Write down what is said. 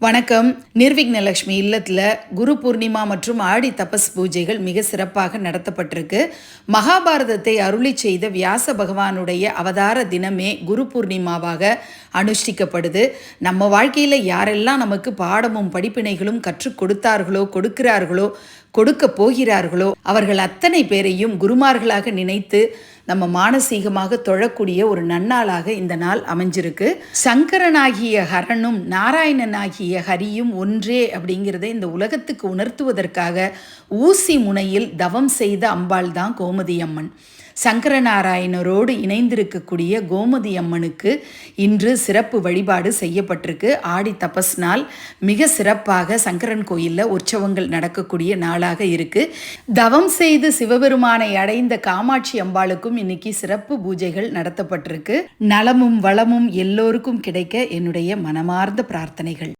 வணக்கம். நிர்விக்னலக்ஷ்மி இல்லத்தில் குரு பூர்ணிமா மற்றும் ஆடி தபஸ் பூஜைகள் மிக சிறப்பாக நடத்தப்பட்டிருக்கு. மகாபாரதத்தை அருளி செய்த வியாச பகவானுடைய அவதார தினமே குரு பூர்ணிமாவாக அனுஷ்டிக்கப்படுது. நம்ம வாழ்க்கையில் யாரெல்லாம் நமக்கு பாடமும் படிப்பினைகளும் கற்றுக் கொடுத்தார்களோ, கொடுக்கிறார்களோ, கொடுக்க போகிறார்களோ அவர்கள் அத்தனை பேரையும் குருமார்களாக நினைத்து நம்ம மானசீகமாக தொழக்கூடிய ஒரு நன்னாளாக இந்த நாள் அமைஞ்சிருக்கு. சங்கரனாகிய ஹரனும் நாராயணனாகிய ஹரியும் ஒன்றே அப்படிங்கிறத இந்த உலகத்துக்கு உணர்த்துவதற்காக ஊசி முனையில் தவம் செய்த அம்பாள் தான் கோமதி அம்மன். சங்கரநாராயணரோடு இணைந்திருக்கக்கூடிய கோமதி அம்மனுக்கு இன்று சிறப்பு வழிபாடு செய்யப்பட்டிருக்கு. ஆடி தபஸ் நாள் மிக சிறப்பாக சங்கரன் கோயிலில் உற்சவங்கள் நடக்கக்கூடிய நாளாக இருக்கு. தவம் செய்து சிவபெருமானை அடைந்த காமாட்சி அம்பாளுக்கும் இன்னைக்கு சிறப்பு பூஜைகள் நடத்தப்பட்டிருக்கு. நலமும் வளமும் எல்லோருக்கும் கிடைக்க என்னுடைய மனமார்ந்த பிரார்த்தனைகள்.